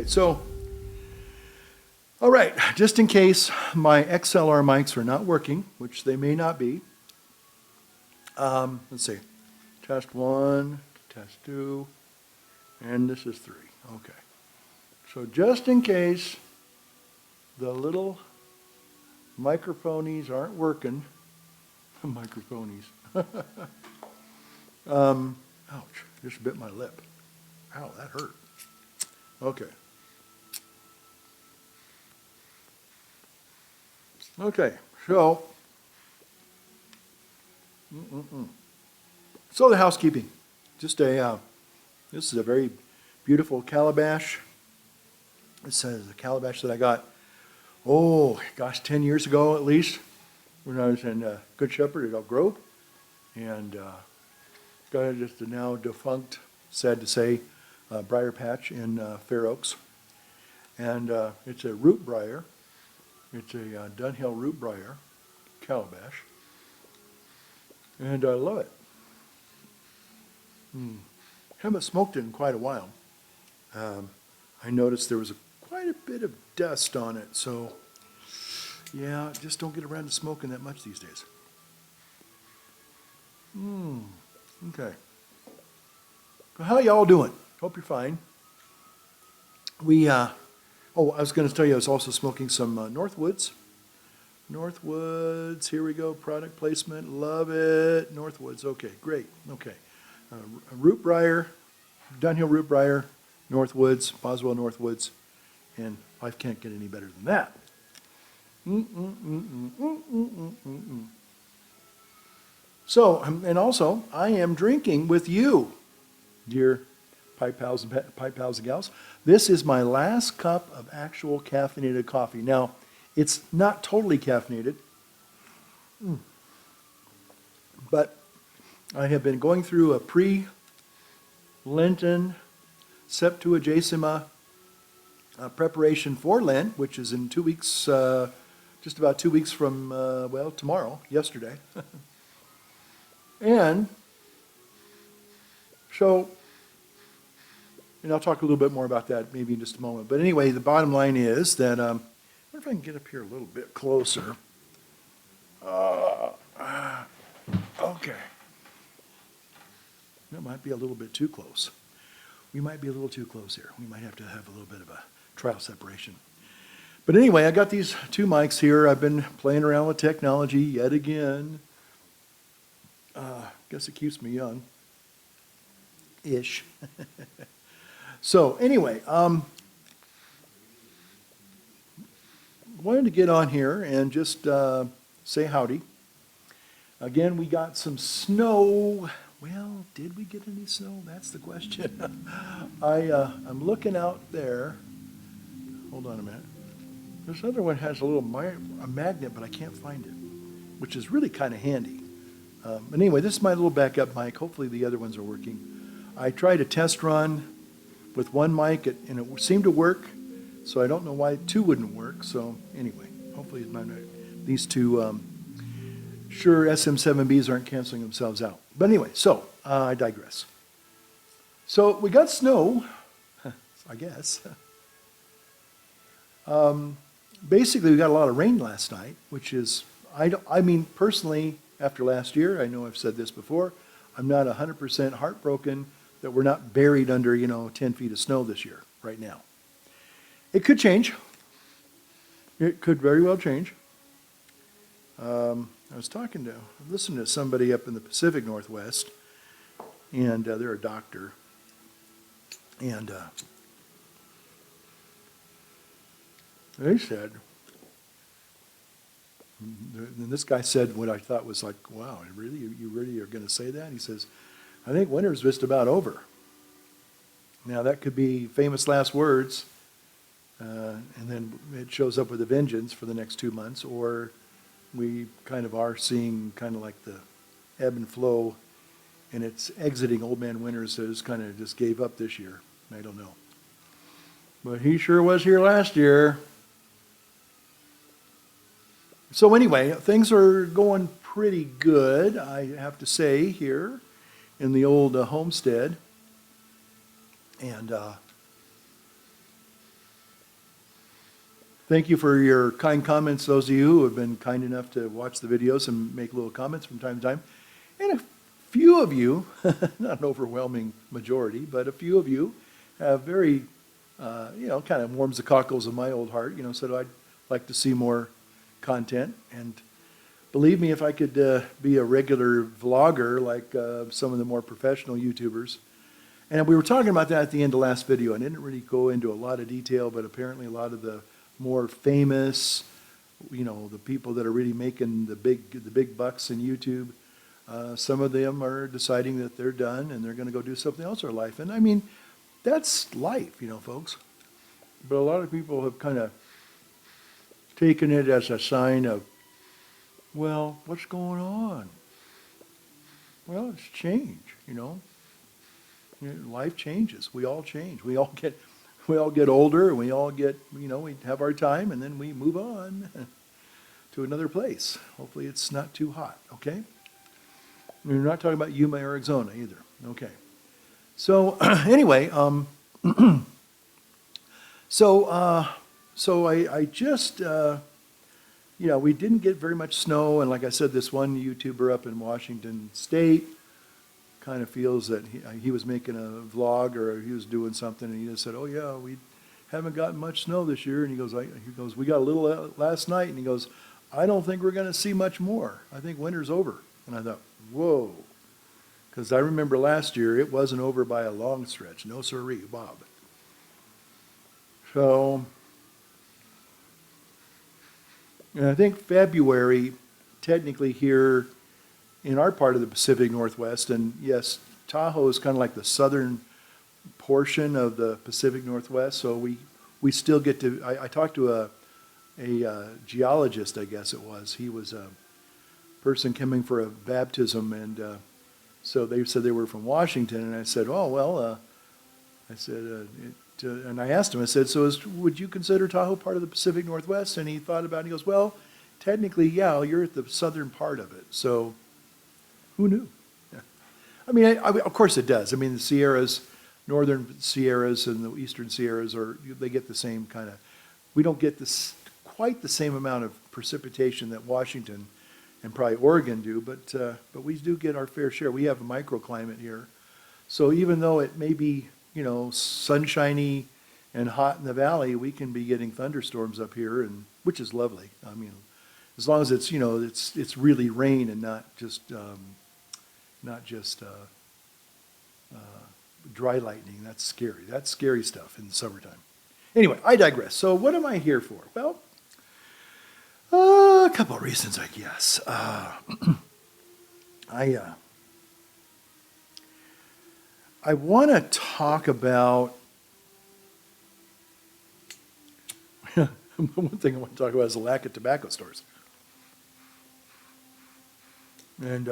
Okay, so, all right, just in case my XLR mics are not working, which they may not be, let's see, test 1, test 2, and this is 3. Okay. So just in case the little microphonies aren't working, microphonies, ouch, just bit my lip. Ow, that hurt. Okay. Okay, so, so the housekeeping. Just this is a very beautiful calabash. This is a calabash that I got, oh gosh, 10 years ago at least, when I was in Good Shepherd at Elk Grove. And got it just a now defunct, sad to say, briar patch in Fair Oaks. And it's a root briar. It's a Dunhill root briar calabash. And I love it. Haven't smoked it in quite a while. I noticed there was quite a bit of dust on it, so yeah, just don't get around to smoking that much these days. Okay. So how y'all doing? Hope you're fine. I was going to tell you I was also smoking some Northwoods. Northwoods, here we go, product placement, love it. Northwoods, okay, great, okay. Root briar, Dunhill root briar, Northwoods, Boswell Northwoods, and life can't get any better than that. So, and also, I am drinking with you, dear pipe pals and gals. This is my last cup of actual caffeinated coffee. Now, it's not totally caffeinated, but I have been going through a pre-Lenten Septuagesima preparation for Lent, which is in 2 weeks, just about 2 weeks from, well, tomorrow, yesterday. And so, and I'll talk a little bit more about that maybe in just a moment. But anyway, the bottom line is that, I wonder if I can get up here a little bit closer. Okay. That might be a little bit too close. We might be a little too close here. We might have to have a little bit of a trial separation. But anyway, I got these 2 mics here. I've been playing around with technology yet again. Guess it keeps me young. Ish. So anyway, wanted to get on here and just say howdy. Again, we got some snow. Well, did we get any snow? That's the question. I'm looking out there. Hold on a minute. This other one has a little a magnet, but I can't find it, which is really kind of handy. But anyway, this is my little backup mic. Hopefully the other ones are working. I tried a test run with one mic, and it seemed to work, so I don't know why 2 wouldn't work. So anyway, hopefully these 2 Shure SM7Bs aren't canceling themselves out. But anyway, so I digress. So we got snow, I guess. Basically, we got a lot of rain last night, which is, I mean, personally, after last year, I know I've said this before, I'm not 100% heartbroken that we're not buried under, 10 feet of snow this year, right now. It could change. It could very well change. I was listening to somebody up in the Pacific Northwest, and they're a doctor, and they said, and this guy said what I thought was like, wow, really? You really are going to say that? He says, I think winter's just about over. Now, that could be famous last words, and then it shows up with a vengeance for the next 2 months, or we kind of are seeing kind of like the ebb and flow, and it's exiting Old Man Winters that just kind of just gave up this year. I don't know. But he sure was here last year. So anyway, things are going pretty good, I have to say, here in the old homestead. And Thank you for your kind comments, those of you who have been kind enough to watch the videos and make little comments from time to time. And a few of you, not an overwhelming majority, but a few of you have very, kind of warms the cockles of my old heart, said I'd like to see more content. And believe me, if I could be a regular vlogger like some of the more professional YouTubers. And we were talking about that at the end of the last video. I didn't really go into a lot of detail, but apparently a lot of the more famous, the people that are really making the big bucks in YouTube, some of them are deciding that they're done and they're going to go do something else in their life. And I mean, that's life, folks. But a lot of people have kind of taken it as a sign of, well, what's going on? Well, it's change, Life changes. We all change. We all get older, and we all get, we have our time, and then we move on to another place. Hopefully it's not too hot, okay? We're not talking about Yuma, Arizona either, okay? So anyway, so I just, we didn't get very much snow, and like I said, this one YouTuber up in Washington State kind of feels that he was making a vlog or he was doing something, and he just said, "Oh yeah, we haven't gotten much snow this year." And he goes, "We got a little last night," and he goes, "I don't think we're going to see much more. I think winter's over." And I thought, whoa, because I remember last year it wasn't over by a long stretch. No sirree, Bob. So, and I think February, technically here in our part of the Pacific Northwest, and yes, Tahoe is kind of like the southern portion of the Pacific Northwest, so we still get to, I talked to a geologist, I guess it was. He was a person coming for a baptism, and so they said they were from Washington, and I said, oh, well, and I asked him, I said, so would you consider Tahoe part of the Pacific Northwest? And he thought about it, and he goes, well, technically, yeah, you're at the southern part of it, so who knew? Yeah. I mean, of course it does. I mean, the Sierras, northern Sierras and the eastern Sierras, they get the same kind of, we don't get quite the same amount of precipitation that Washington and probably Oregon do, but we do get our fair share. We have a microclimate here. So even though it may be, sunshiny and hot in the valley, we can be getting thunderstorms up here, and which is lovely. I mean, as long as it's, it's really rain and not just dry lightning. That's scary. That's scary stuff in the summertime. Anyway, I digress. So what am I here for? Well, a couple of reasons, I guess. I want to talk about, one thing I want to talk about is the lack of tobacco stores. And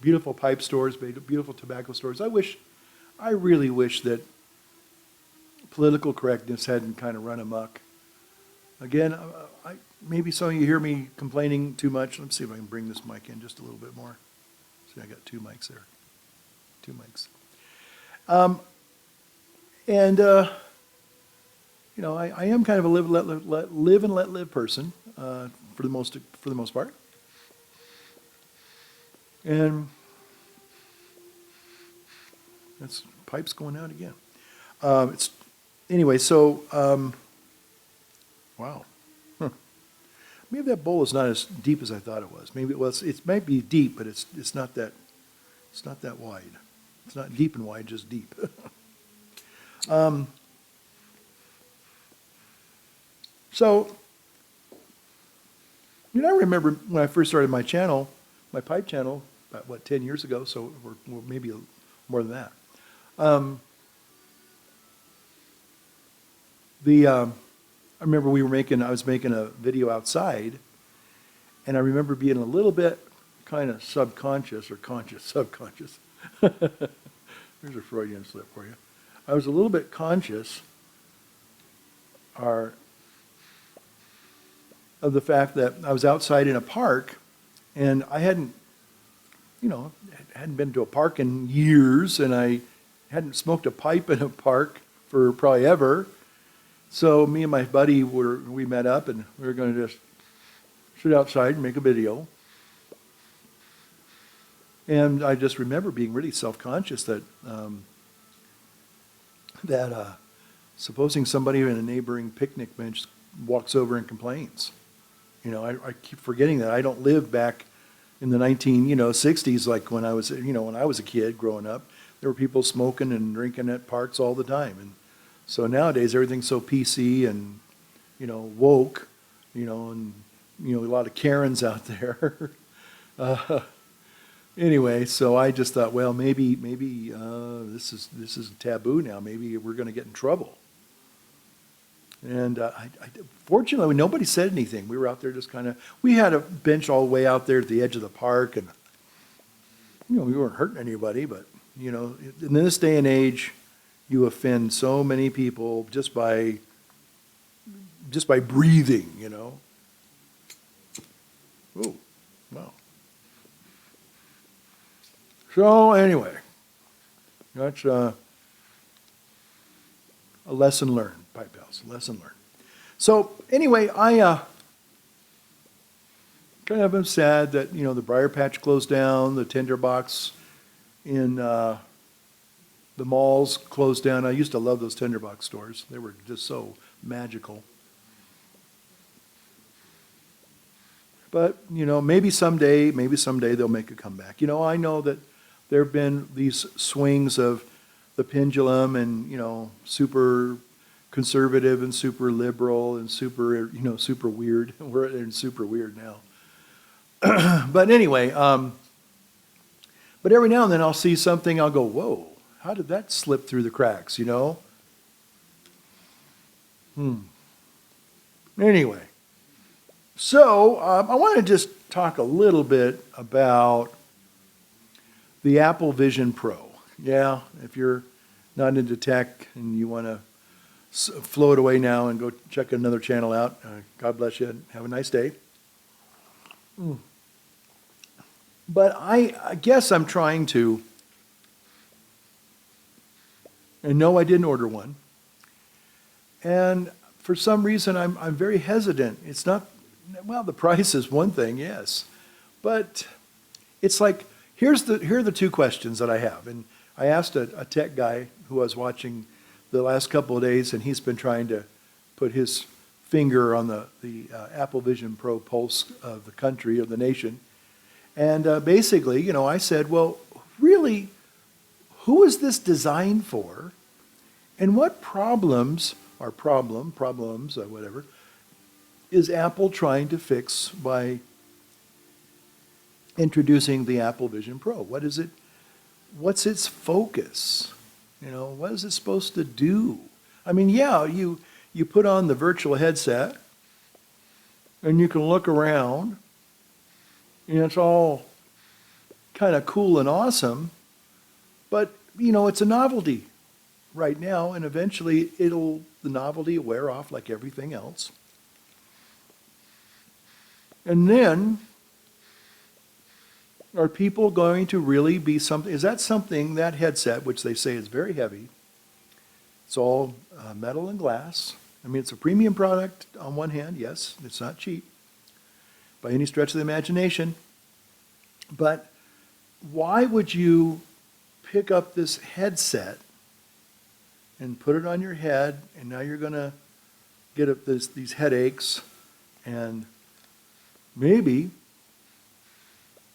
beautiful pipe stores, beautiful tobacco stores. I really wish that political correctness hadn't kind of run amok. Again, maybe some of you hear me complaining too much. Let's see if I can bring this mic in just a little bit more. See, I got two mics there. Two mics. I am kind of a live and let live person for the most part. And that's pipes going out again. Wow. Huh. Maybe that bowl is not as deep as I thought it was. Maybe it might be deep, but it's not that wide. It's not deep and wide, just deep. So, I remember when I first started my channel, my pipe channel, about 10 years ago, so or maybe more than that. I remember I was making a video outside, and I remember being a little bit kind of subconscious or subconscious. There's a Freudian slip for you. I was a little bit conscious of the fact that I was outside in a park, and I hadn't been to a park in years, and I hadn't smoked a pipe in a park for probably ever. So me and my buddy we met up and we were going to just sit outside and make a video. And I just remember being really self-conscious that supposing somebody in a neighboring picnic bench walks over and complains. I keep forgetting that I don't live back in the 60s like when I was a kid growing up. There were people smoking and drinking at parks all the time. And so nowadays everything's so PC and, woke, and, a lot of Karens out there. Anyway, so I just thought, well, maybe this is taboo now. Maybe we're going to get in trouble. And fortunately, nobody said anything. We were out there just we had a bench all the way out there at the edge of the park, and we weren't hurting anybody. But in this day and age, you offend so many people just by breathing. Oh, wow. So anyway, that's a lesson learned. Pipe house, lesson learned. So anyway, I kind of am sad that the Briar Patch closed down, the Tinderbox in the malls closed down. I used to love those Tinderbox stores; they were just so magical. But maybe someday they'll make a comeback. I know that there have been these swings of the pendulum, and super conservative and super liberal and super weird. We're in super weird now. But anyway, but every now and then I'll see something, I'll go, whoa, how did that slip through the cracks, Anyway, so I want to just talk a little bit about the Apple Vision Pro. Yeah, if you're not into tech and you want to float away now and go check another channel out, God bless you and have a nice day. But I guess I'm trying to, and no, I didn't order one. And for some reason, I'm very hesitant. It's not, well, the price is one thing, yes. But it's like, here are the two questions that I have. And I asked a tech guy who I was watching the last couple of days, and he's been trying to put his finger on the Apple Vision Pro pulse of the country, of the nation. And basically, I said, well, really, who is this designed for? And what problems, whatever, is Apple trying to fix by introducing the Apple Vision Pro? What is it? What's its focus? What is it supposed to do? I mean, yeah, you put on the virtual headset and you can look around and it's all kind of cool and awesome, but it's a novelty right now, and eventually the novelty will wear off like everything else. And then, are people going to really be something? Is that something, that headset, which they say is very heavy, it's all metal and glass. I mean, it's a premium product on one hand, yes, it's not cheap by any stretch of the imagination. But why would you pick up this headset and put it on your head, and now you're going to get these headaches, and maybe,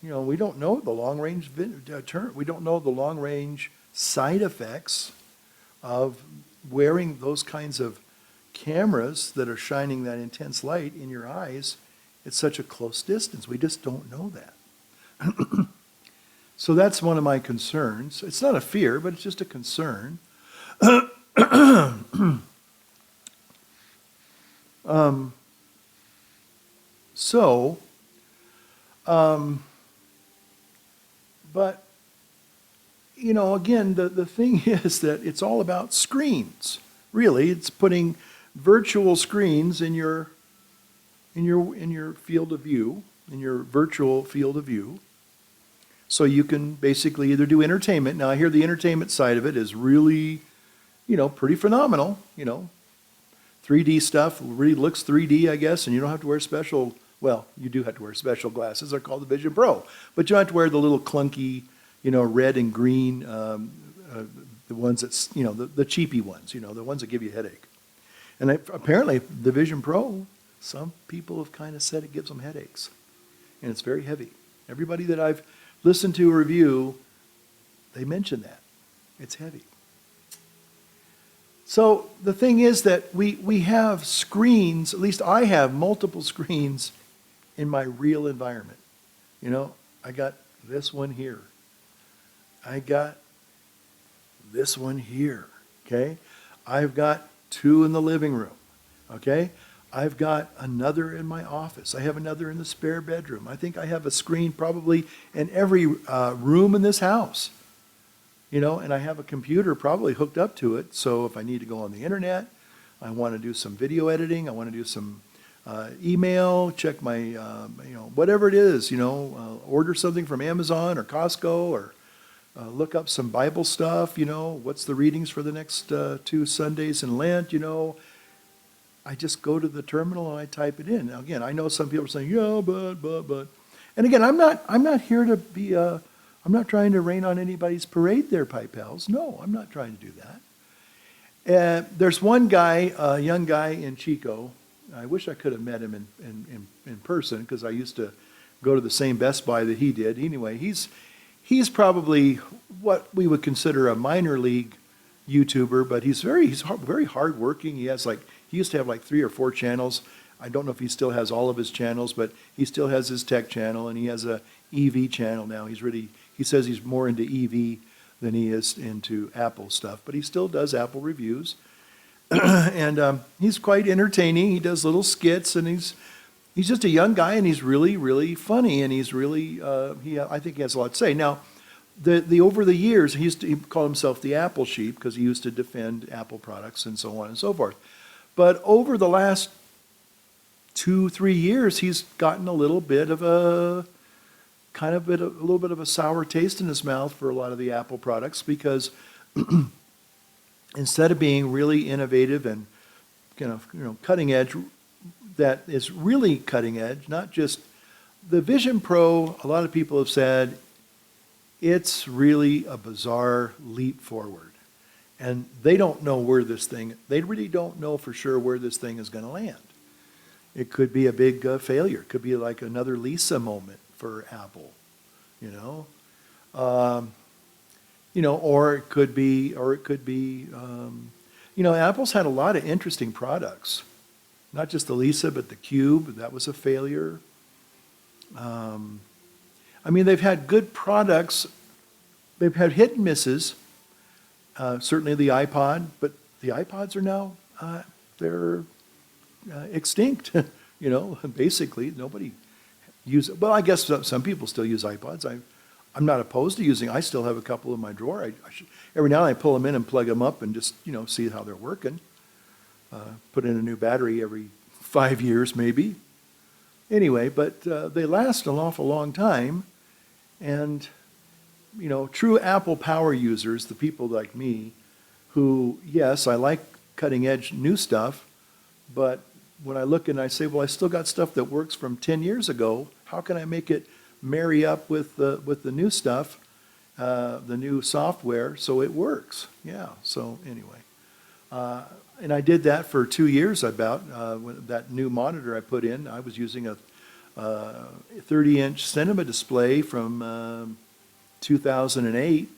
we don't know the long-range we don't know the long-range side effects of wearing those kinds of cameras that are shining that intense light in your eyes at such a close distance. We just don't know that. So that's one of my concerns. It's not a fear, but it's just a concern. But, again, the thing is that it's all about screens. Really, it's putting virtual screens in your field of view, in your virtual field of view. So you can basically either do entertainment. Now, I hear the entertainment side of it is really, pretty phenomenal, 3D stuff, really looks 3D, I guess, and you don't have to wear special, well, you do have to wear special glasses. They're called the Vision Pro. But you don't have to wear the little clunky, red and green, the ones that's, the cheapy ones, the ones that give you a headache. And apparently, the Vision Pro, some people have kind of said it gives them headaches. And it's very heavy. Everybody that I've listened to review, they mention that. It's heavy. So the thing is that we have screens, at least I have multiple screens in my real environment. I got this one here. I got this one here, okay? I've got 2 in the living room, okay? I've got another in my office. I have another in the spare bedroom. I think I have a screen probably in every room in this house. And I have a computer probably hooked up to it, so if I need to go on the internet, I want to do some video editing, I want to do some email, check my, whatever it is, order something from Amazon or Costco, or look up some Bible stuff, what's the readings for the next 2 Sundays in Lent, I just go to the terminal and I type it in. Now, again, I know some people are saying, yeah, but. And again, I'm not here to be I'm not trying to rain on anybody's parade there, Pipe Pals. No, I'm not trying to do that. There's one guy, a young guy in Chico. I wish I could have met him in person, because I used to go to the same Best Buy that he did. Anyway, he's probably what we would consider a minor league YouTuber, but he's very hardworking. He used to have like 3 or 4 channels. I don't know if he still has all of his channels, but he still has his tech channel, and he has a EV channel now. He says he's more into EV than he is into Apple stuff, but he still does Apple reviews. And he's quite entertaining. He does little skits, and he's just a young guy, and he's really, really funny, and he's really, I think he has a lot to say. Now, over the years, he called himself the Apple Sheep, because he used to defend Apple products and so on and so forth. But over the last 2-3 years, he's gotten a little bit of a little bit of a sour taste in his mouth for a lot of the Apple products, because instead of being really innovative and cutting edge, that is really cutting edge, not just the Vision Pro. A lot of people have said it's really a bizarre leap forward, and they don't know they really don't know for sure where this thing is going to land. It could be a big failure. It could be like another Lisa moment for Apple, or it could be, Apple's had a lot of interesting products, not just the Lisa, but the Cube. That was a failure. They've had good products. They've had hit and misses. Certainly the iPod, but the iPods are now they're extinct. Basically nobody uses. Well, I guess some people still use iPods. I'm not opposed to using. I still have a couple in my drawer. Every now and then I pull them in and plug them up and just see how they're working. Put in a new battery every 5 years maybe. Anyway, but they last an awful long time, and true Apple power users, the people like me, who, yes, I like cutting edge new stuff, but when I look and I say, well, I still got stuff that works from 10 years ago, how can I make it marry up with the new stuff, the new software, so it works? Yeah, so anyway. And I did that for 2 years about, that new monitor I put in. I was using a 30-inch cinema display from 2008,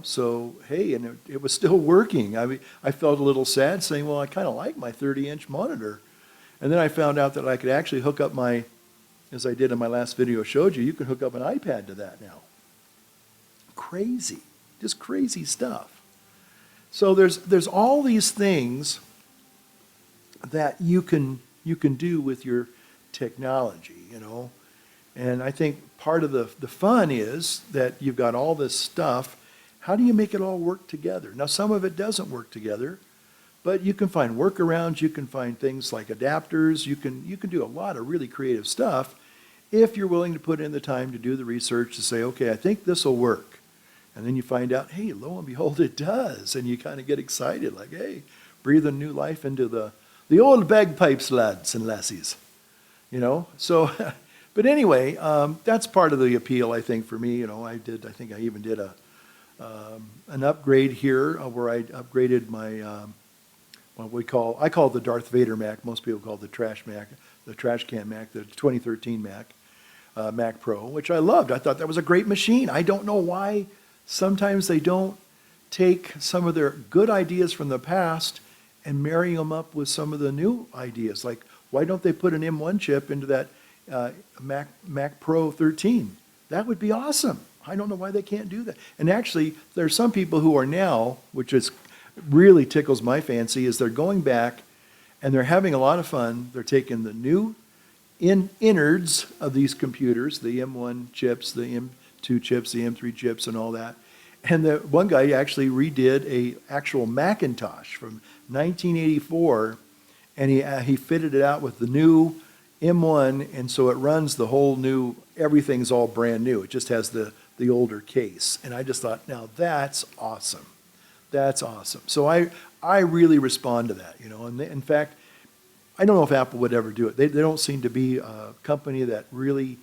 so hey, and it was still working. I felt a little sad saying, well, I kind of like my 30-inch monitor. And then I found out that I could actually hook up as I did in my last video showed you, you can hook up an iPad to that now. Crazy, just crazy stuff. So there's all these things that you can do with your technology, And I think part of the fun is that you've got all this stuff. How do you make it all work together? Now, some of it doesn't work together, but you can find workarounds. You can find things like adapters. You can do a lot of really creative stuff if you're willing to put in the time to do the research to say, okay, I think this will work. And then you find out, hey, lo and behold, it does. And you kind of get excited, like, hey, breathing new life into the old bagpipes, lads and lassies. So, but anyway, that's part of the appeal, I think, for me. I think I even did an upgrade here where I upgraded my, I call it the Darth Vader Mac. Most people call it the trash Mac, the trash can Mac, the 2013 Mac Pro, which I loved. I thought that was a great machine. I don't know why sometimes they don't take some of their good ideas from the past and marry them up with some of the new ideas. Like, why don't they put an M1 chip into that Mac Pro 13? That would be awesome. I don't know why they can't do that. And actually, there's some people who are now, which is really tickles my fancy, is they're going back and they're having a lot of fun. They're taking the new innards of these computers, the M1 chips, the M2 chips, the M3 chips, and all that. And the one guy actually redid a actual Macintosh from 1984, and he fitted it out with the new M1, and so it runs the whole new, everything's all brand new. It just has the older case. And I just thought, now that's awesome. That's awesome. So I really respond to that, And in fact, I don't know if Apple would ever do it. They don't seem to be a company that really,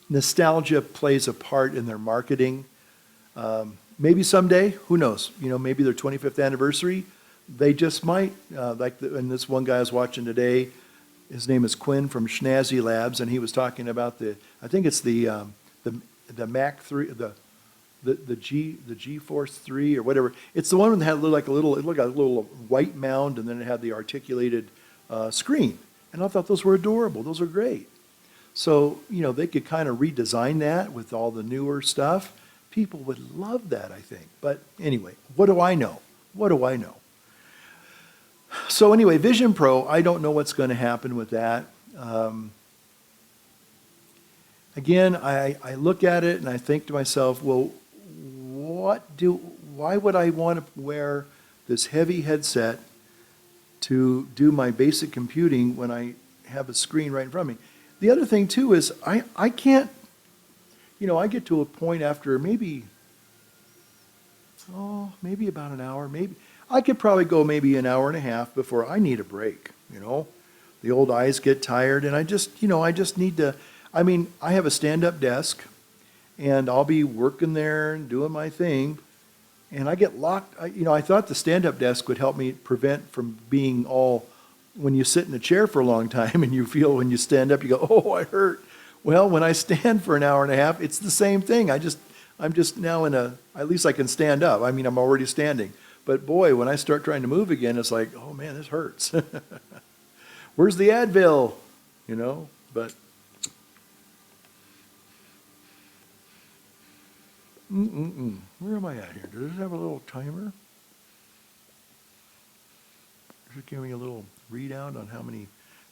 nostalgia plays a part in their marketing. Maybe someday, who knows? Maybe their 25th anniversary, they just might. And this one guy I was watching today, his name is Quinn from Schnazzy Labs, and he was talking about I think it's the Mac 3, the GeForce 3 or whatever. It's the one that had it looked like a little white mound, and then it had the articulated screen. And I thought those were adorable. Those are great. So, they could kind of redesign that with all the newer stuff. People would love that, I think. But anyway, what do I know? What do I know? So anyway, Vision Pro, I don't know what's going to happen with that. Again, I look at it and I think to myself, well, why would I want to wear this heavy headset to do my basic computing when I have a screen right in front of me? The other thing too is I can't, I get to a point after maybe about an hour, maybe I could probably go maybe an hour and a half before I need a break. The old eyes get tired, and I just need to. I have a stand-up desk, and I'll be working there and doing my thing, and I get locked. I thought the stand-up desk would help me prevent from being all, when you sit in a chair for a long time and you feel when you stand up, you go, oh, I hurt. Well, when I stand for an hour and a half, it's the same thing. I'm just now at least I can stand up. I'm already standing. But boy, when I start trying to move again, it's like, oh man, this hurts. Where's the Advil? But where am I at here? Does it have a little timer? Does it give me a little readout on how many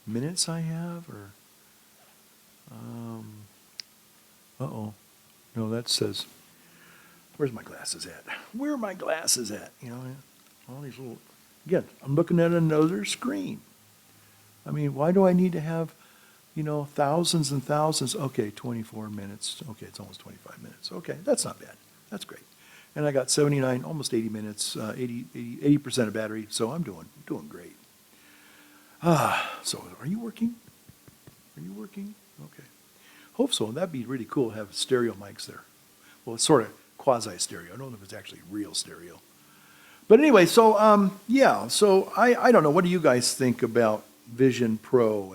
minutes I have? Or uh-oh. No, that says, where's my glasses at? Where are my glasses at? All these little, again, I'm looking at another screen. Why do I need to have, thousands and thousands? Okay, 24 minutes. Okay, it's almost 25 minutes. Okay, that's not bad. That's great. And I got 79, almost 80 minutes, 80% of battery, so I'm doing great. So are you working? Are you working? Okay. Hope so. That'd be really cool to have stereo mics there. Well, it's sort of quasi-stereo. I don't know if it's actually real stereo. But anyway, so yeah, so I don't know. What do you guys think about Vision Pro?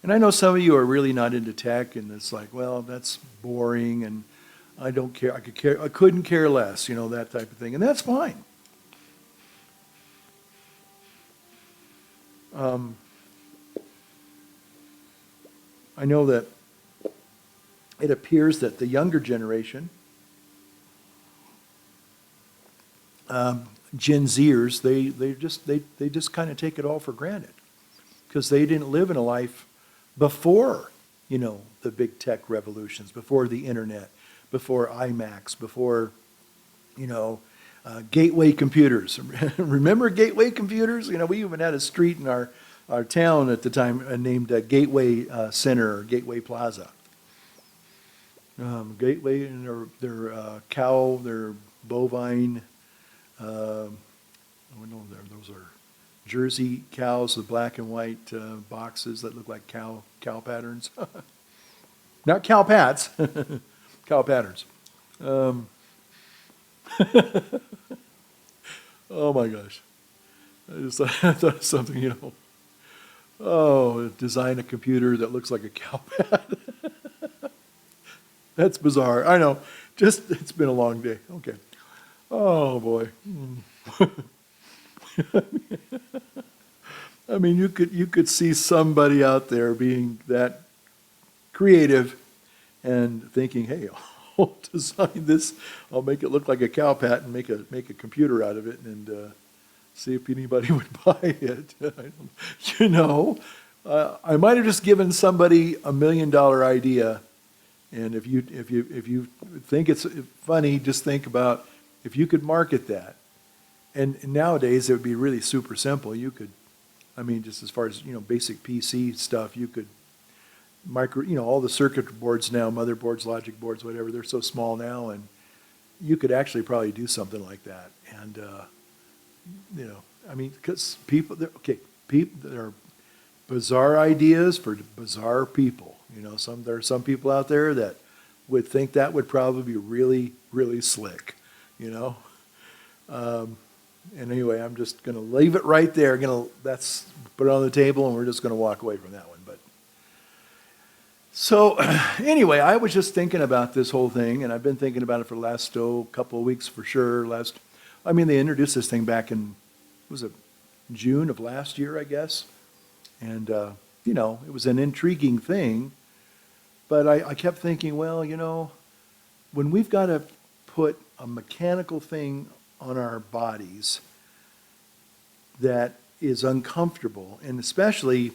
And I know some of you are really not into tech, and it's like, well, that's boring, and I don't care. I couldn't care less, that type of thing, and that's fine. I know that it appears that the younger generation, Gen Zers, they just kind of take it all for granted because they didn't live in a life before, the big tech revolutions, before the internet, before iMacs, before, gateway computers. Remember gateway computers? We even had a street in our town at the time named Gateway Center or Gateway Plaza. Gateway and their cow, their bovine, Oh, no, those are Jersey cows with black and white boxes that look like cow patterns. Not cow pats, cow patterns. Um, oh my gosh. I thought of something, Oh, design a computer that looks like a cow pat. That's bizarre. I know. Just, it's been a long day. Okay. Oh, boy. I mean, you could see somebody out there being that creative and thinking, hey, I'll design this. I'll make it look like a cow pat and make a computer out of it and see if anybody would buy it. I might have just given somebody $1 million idea. And if you think it's funny, just think about if you could market that. And nowadays it would be really super simple. You could, just as far as basic PC stuff, you could all the circuit boards now, motherboards, logic boards, whatever. They're so small now, and you could actually probably do something like that. And because there are bizarre ideas for bizarre people. There are some people out there that would think that would probably be really, really slick, And anyway, I'm just going to leave it right there. That's put it on the table, and we're just going to walk away from that one. But so anyway, I was just thinking about this whole thing, and I've been thinking about it for the last couple of weeks for sure. They introduced this thing back in, was it June of last year, I guess, and it was an intriguing thing. But I kept thinking, well, when we've got to put a mechanical thing on our bodies that is uncomfortable, and especially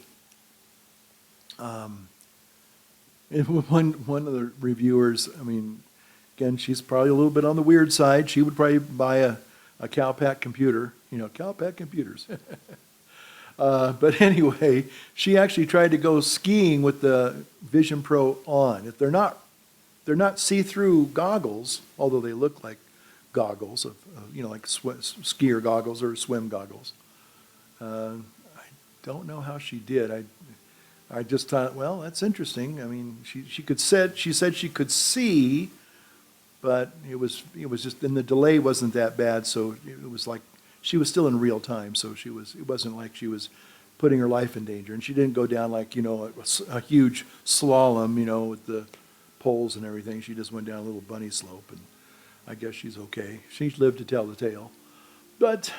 one of the reviewers, again, she's probably a little bit on the weird side. She would probably buy a Cowpat computer, Cowpat computers. But anyway, she actually tried to go skiing with the Vision Pro on. If they're not see-through goggles, although they look like goggles like skier goggles or swim goggles. I don't know how she did. I just thought, well, that's interesting. She said she could see, but it was just, and the delay wasn't that bad, so it was like she was still in real time, so it wasn't like she was putting her life in danger, and she didn't go down like a huge slalom, with the poles and everything. She just went down a little bunny slope, and I guess she's okay. She's lived to tell the tale. But,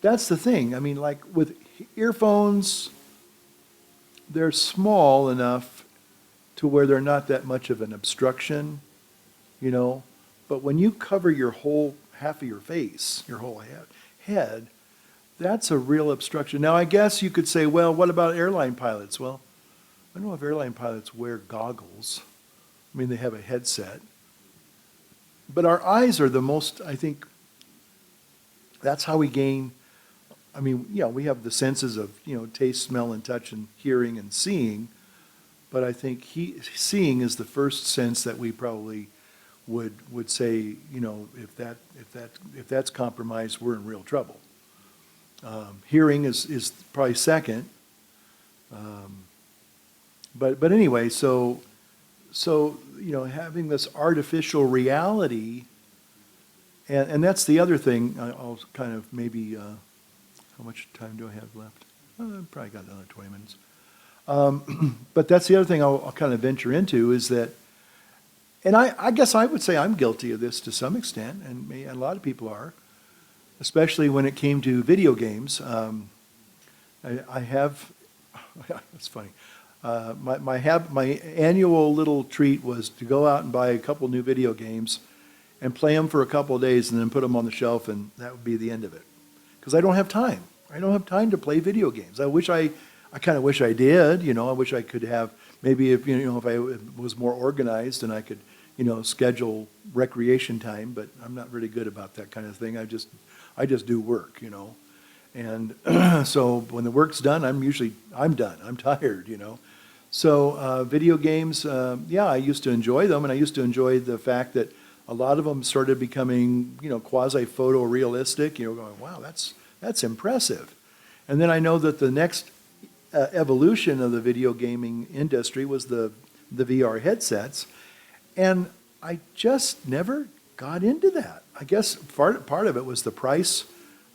that's the thing. Like with earphones, they're small enough to where they're not that much of an obstruction, But when you cover your whole half of your face, your whole head, that's a real obstruction. Now, I guess you could say, well, what about airline pilots? Well, I don't know if airline pilots wear goggles. They have a headset. But our eyes are the most, I think, that's how we gain, we have the senses of, taste, smell, and touch, and hearing, and seeing. But I think seeing is the first sense that we probably would say, if that's compromised, we're in real trouble. Hearing is probably second. But anyway, so having this artificial reality, and that's the other thing. I'll kind of maybe, how much time do I have left? I've probably got another 20 minutes. But that's the other thing I'll kind of venture into is that, and I guess I would say I'm guilty of this to some extent, and a lot of people are, especially when it came to video games. I have, it's funny, my annual little treat was to go out and buy a couple new video games and play them for a couple of days and then put them on the shelf, and that would be the end of it. Because I don't have time. I don't have time to play video games. I kind of wish I did, I wish I could have, maybe if I was more organized and I could, schedule recreation time, but I'm not really good about that kind of thing. I just do work, And so when the work's done, I'm done. I'm tired, So video games, I used to enjoy them, and I used to enjoy the fact that A lot of them started becoming, quasi-photorealistic, going, wow, that's impressive. And then I know that the next evolution of the video gaming industry was the VR headsets, and I just never got into that. I guess part of it was the price.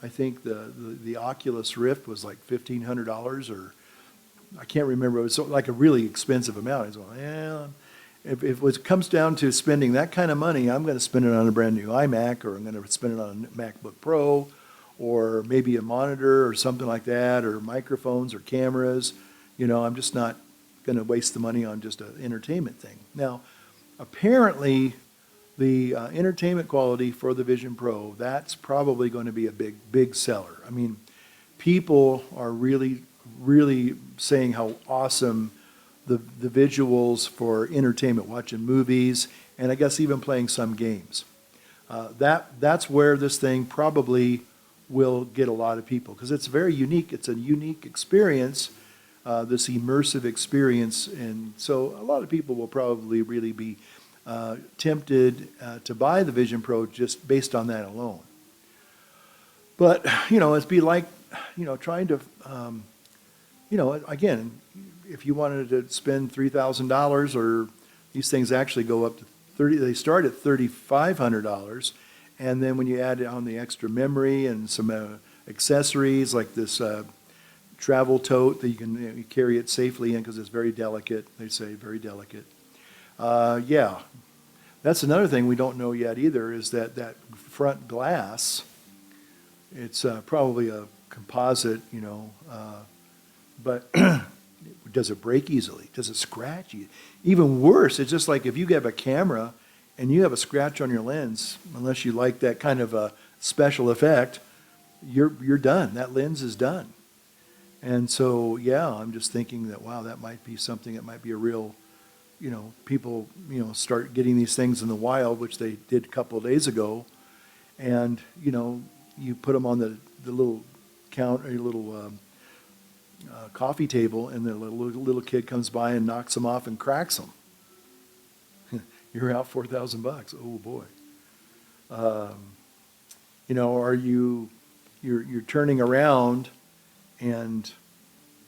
I think the Oculus Rift was like $1,500, or I can't remember. It was like a really expensive amount. I was going, yeah, if it comes down to spending that kind of money, I'm going to spend it on a brand new iMac, or I'm going to spend it on a MacBook Pro, or maybe a monitor or something like that, or microphones or cameras. I'm just not going to waste the money on just an entertainment thing. Now, apparently, the entertainment quality for the Vision Pro, that's probably going to be a big seller. I mean, people are really, really saying how awesome the visuals for entertainment, watching movies, and I guess even playing some games. That's where this thing probably will get a lot of people, because it's very unique. It's a unique experience, this immersive experience, and so a lot of people will probably really be tempted to buy the Vision Pro just based on that alone. But, it'd be like, trying to, again, if you wanted to spend $3,000, or these things actually go up to they start at $3,500, and then when you add on the extra memory and some accessories like this travel tote that you can carry it safely in, because it's very delicate, they say, very delicate. Yeah, that's another thing we don't know yet either, is that front glass, it's probably a composite, but does it break easily? Does it scratch? Even worse, it's just like if you have a camera and you have a scratch on your lens, unless you like that kind of a special effect, you're done. That lens is done. And so, yeah, I'm just thinking that, wow, that might be something that might be a real, people, start getting these things in the wild, which they did a couple of days ago. And, you put them on the little counter, little coffee table, and the little kid comes by and knocks them off and cracks them. You're out $4,000. Oh boy. Are you're turning around, and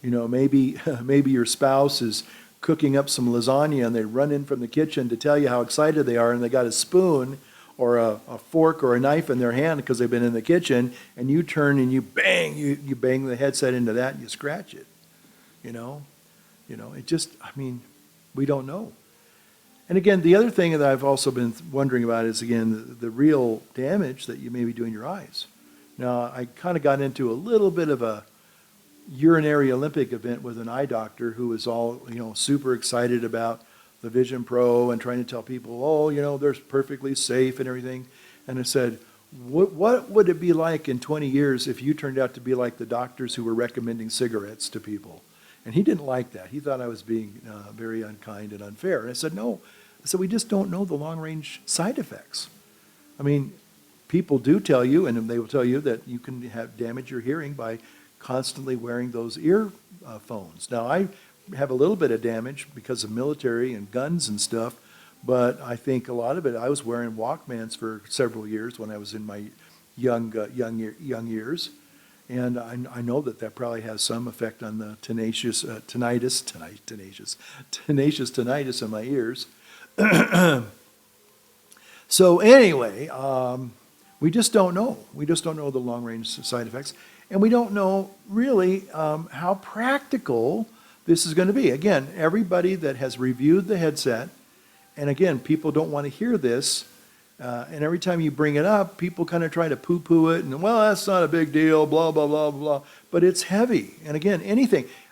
maybe your spouse is cooking up some lasagna, and they run in from the kitchen to tell you how excited they are, and they got a spoon or a fork or a knife in their hand because they've been in the kitchen, and you turn and you bang the headset into that and you scratch it. It just, we don't know. And again, the other thing that I've also been wondering about is, again, the real damage that you may be doing your eyes. Now, I kind of got into a little bit of a urinary Olympic event with an eye doctor who was all, super excited about the Vision Pro and trying to tell people, they're perfectly safe and everything. And I said, what would it be like in 20 years if you turned out to be like the doctors who were recommending cigarettes to people? And he didn't like that. He thought I was being very unkind and unfair. And I said, no. I said, we just don't know the long-range side effects. People do tell you, and they will tell you, that you can damage your hearing by constantly wearing those earphones. Now, I have a little bit of damage because of military and guns and stuff, but I think a lot of it, I was wearing Walkmans for several years when I was in my young years, and I know that probably has some effect on the tenacious tinnitus in my ears. So anyway, we just don't know. We just don't know the long-range side effects, and we don't know really how practical this is going to be. Again, everybody that has reviewed the headset, and again, people don't want to hear this, and every time you bring it up, people kind of try to poo-poo it, and, well, that's not a big deal, blah, blah, blah, blah, but it's heavy. And again,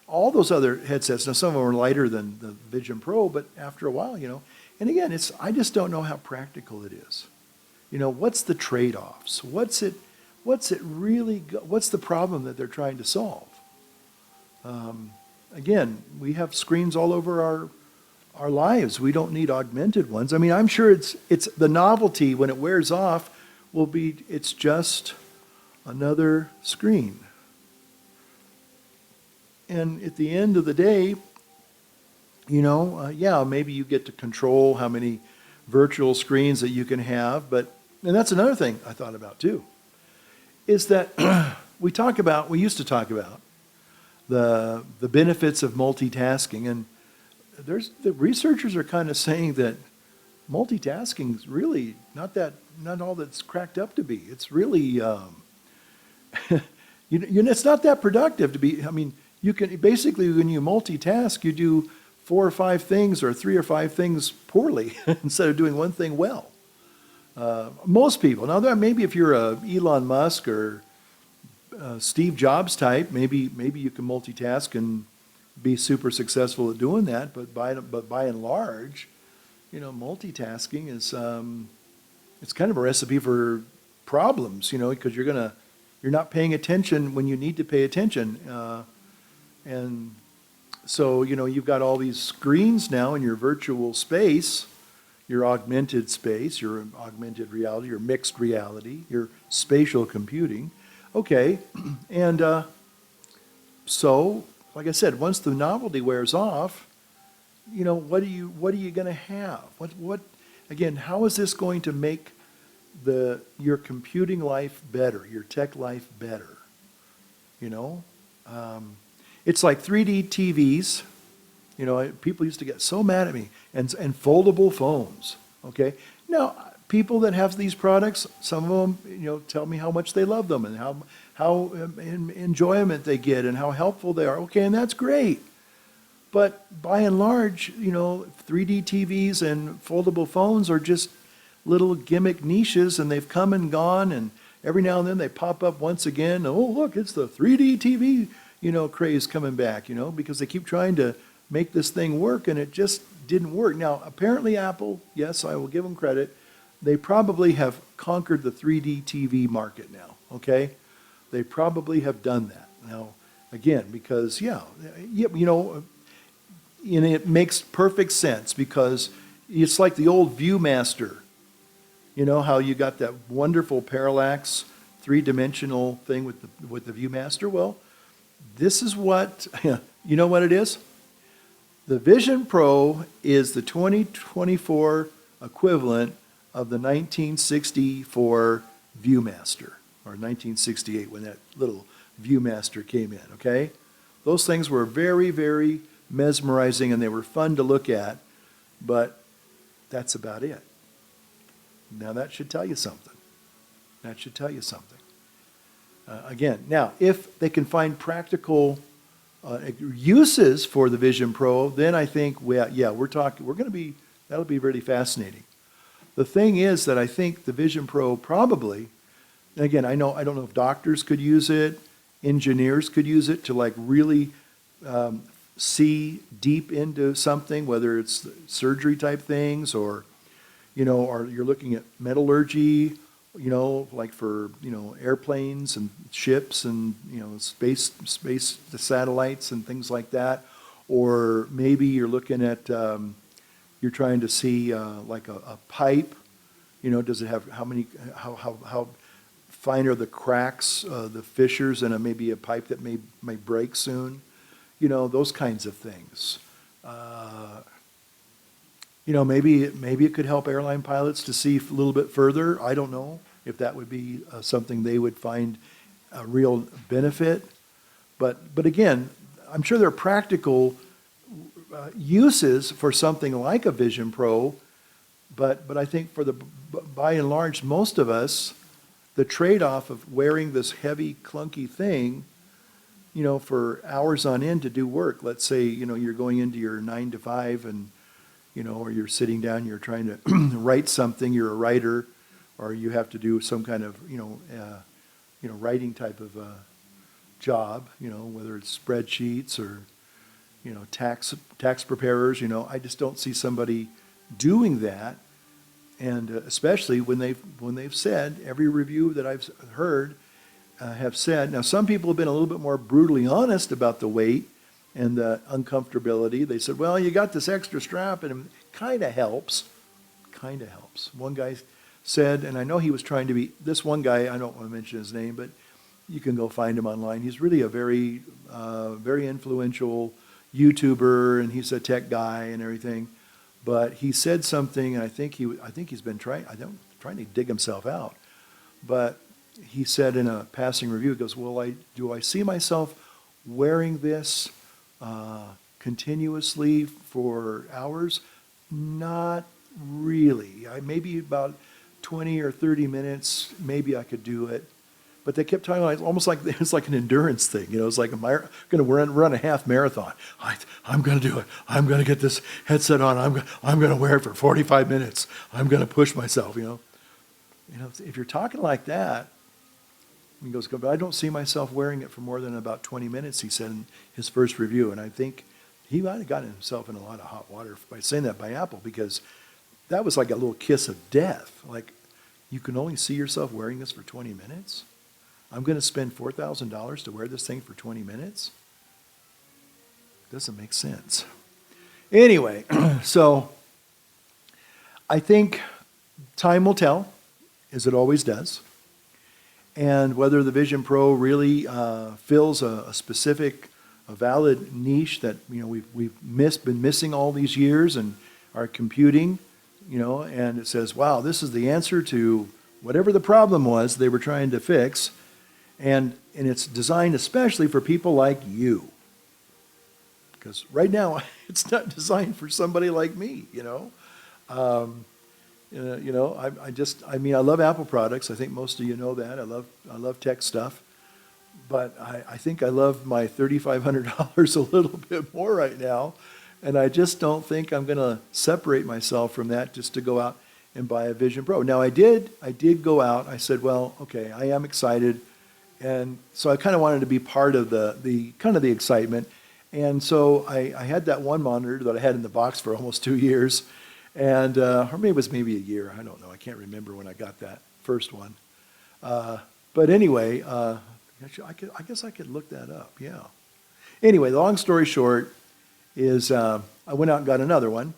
all those other headsets, now some of them are lighter than the Vision Pro, but after a while, and again, I just don't know how practical it is. What's the trade-offs? What's the problem that they're trying to solve? Again, we have screens all over our lives. We don't need augmented ones. I'm sure it's the novelty when it wears off it's just another screen. And at the end of the day, maybe you get to control how many virtual screens that you can have. And that's another thing I thought about too, is that we used to talk about the benefits of multitasking, and the researchers are kind of saying that multitasking is really not all that's cracked up to be. It's really it's not that productive to be. I mean, you can basically, when you multitask, you do 4 or 5 things or 3 or 5 things poorly instead of doing one thing well. Most people. Now, maybe if you're a Elon Musk or Steve Jobs type, maybe you can multitask and be super successful at doing that. But by and large, multitasking is it's kind of a recipe for problems. Because you're not paying attention when you need to pay attention, and so you've got all these screens now in your virtual space, your augmented space, your augmented reality, your mixed reality, your spatial computing. Okay, and so, like I said, once the novelty wears off, what are you going to have? What again? How is this going to make your computing life better, your tech life better? It's like 3D TVs. People used to get so mad at me, and foldable phones. Okay, now people that have these products, some of them, tell me how much they love them and how enjoyment they get and how helpful they are. Okay, and that's great. But by and large, 3D TVs and foldable phones are just little gimmick niches, and they've come and gone, and every now and then they pop up once again. Oh, look, it's the 3D TV, craze coming back, because they keep trying to make this thing work, and it just didn't work. Now, apparently Apple, yes, I will give them credit, they probably have conquered the 3D TV market now, okay? They probably have done that. Now, again, because, and it makes perfect sense, because it's like the old ViewMaster. How you got that wonderful parallax, 3-dimensional thing with the ViewMaster? Well, this is what, you know what it is? The Vision Pro is the 2024 equivalent of the 1964 ViewMaster, or 1968 when that little ViewMaster came in, okay? Those things were very, very mesmerizing, and they were fun to look at, but that's about it. Now that should tell you something. That should tell you something. Again, now if they can find practical uses for the Vision Pro, then I think that'll be really fascinating. The thing is that I think the Vision Pro probably, and again, I don't know if doctors could use it, engineers could use it to like really see deep into something, whether it's surgery type things or you're looking at metallurgy, like for, airplanes and ships and, space satellites and things like that. Or maybe you're looking at, you're trying to see like a pipe, does it have how fine are the cracks, the fissures in maybe a pipe that may break soon, those kinds of things. Maybe it could help airline pilots to see a little bit further. I don't know if that would be something they would find a real benefit. But again, I'm sure there are practical uses for something like a Vision Pro. But I think by and large, most of us, the trade-off of wearing this heavy, clunky thing, for hours on end to do work. Let's say, you're going into your 9 to 5 and or you're sitting down, you're trying to write something, you're a writer, or you have to do some kind of, writing type of job, whether it's spreadsheets or, tax preparers, I just don't see somebody doing that. And especially when they've said, every review that I've heard have said, now some people have been a little bit more brutally honest about the weight and the uncomfortability. They said, well, you got this extra strap and it kind of helps. Kind of helps. One guy said, and I know he was trying to be, this one guy, I don't want to mention his name, but you can go find him online. He's really a very, very influential YouTuber, and he's a tech guy and everything. But he said something, and I think he's been trying to dig himself out. But he said in a passing review, he goes, "Well, do I see myself wearing this continuously for hours? Not really. Maybe about 20 or 30 minutes, maybe I could do it." But they kept talking like almost like it's like an endurance thing. It's like I'm going to run a half marathon. I'm going to do it. I'm going to get this headset on. I'm going to wear it for 45 minutes. I'm going to push myself. If you're talking like that, he goes, "But I don't see myself wearing it for more than about 20 minutes." He said in his first review, and I think he might have gotten himself in a lot of hot water by saying that by Apple, because that was like a little kiss of death. Like, you can only see yourself wearing this for 20 minutes? I'm going to spend $4,000 to wear this thing for 20 minutes? Doesn't make sense. Anyway, so I think time will tell, as it always does, and whether the Vision Pro really fills a specific, a valid niche that we've been missing all these years, and our computing, and it says, wow, this is the answer to whatever the problem was they were trying to fix. And it's designed especially for people like you. Because right now, it's not designed for somebody like me, I love Apple products. I think most of you know that. I love tech stuff. But I think I love my $3,500 a little bit more right now. And I just don't think I'm going to separate myself from that just to go out and buy a Vision Pro. Now, I did go out. I said, well, okay, I am excited. And so I kind of wanted to be part of the excitement. And so I had that one monitor that I had in the box for almost 2 years. And, or maybe it was a year. I don't know. I can't remember when I got that first one. But anyway, I guess I could look that up. Yeah. Anyway, the long story short is I went out and got another one.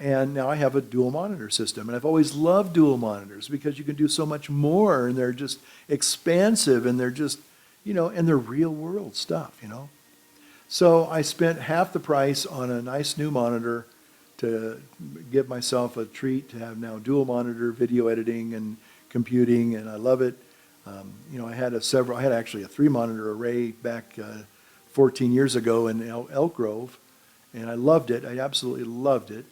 And now I have a dual monitor system. And I've always loved dual monitors because you can do so much more, and they're just expansive, and they're just, and they're real world stuff, So I spent half the price on a nice new monitor to give myself a treat to have now dual monitor video editing and computing, and I love it. I had actually a 3-monitor array back 14 years ago in Elk Grove, and I loved it. I absolutely loved it.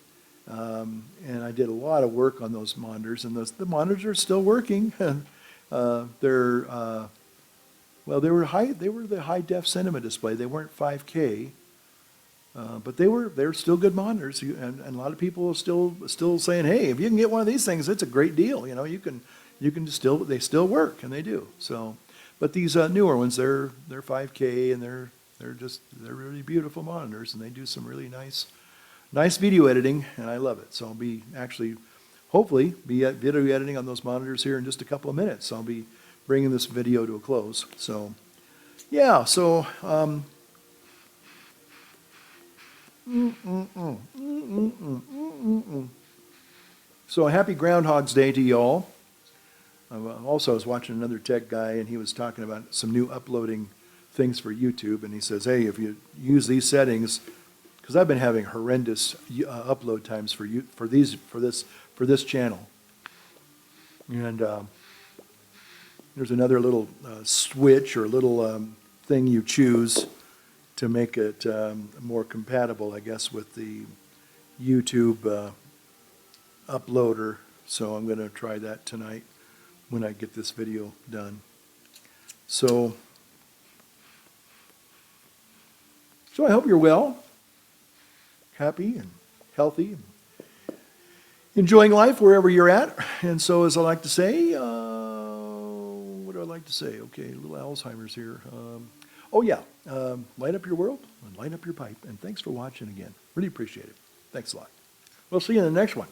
And I did a lot of work on those monitors, and the monitors are still working. They were the high def cinema display. They weren't 5K, but they're still good monitors. And a lot of people are still saying, hey, if you can get one of these things, it's a great deal. They still work, and they do. So, but these newer ones, they're 5K, and they're really beautiful monitors, and they do some really nice video editing, and I love it. So I'll be hopefully video editing on those monitors here in just a couple of minutes. So I'll be bringing this video to a close. So, yeah, so, So happy Ground Hog's Day to y'all. Also, I was watching another tech guy, and he was talking about some new uploading things for YouTube, and he says, hey, if you use these settings, because I've been having horrendous upload times for this channel, and there's another little switch or little thing you choose to make it more compatible, I guess, with the YouTube uploader. So I'm going to try that tonight when I get this video done. So I hope you're well, happy and healthy, and enjoying life wherever you're at. And so, as I like to say, what do I like to say? Okay, a little Alzheimer's here. Light up your world and light up your pipe. And thanks for watching again. Really appreciate it. Thanks a lot. We'll see you in the next one.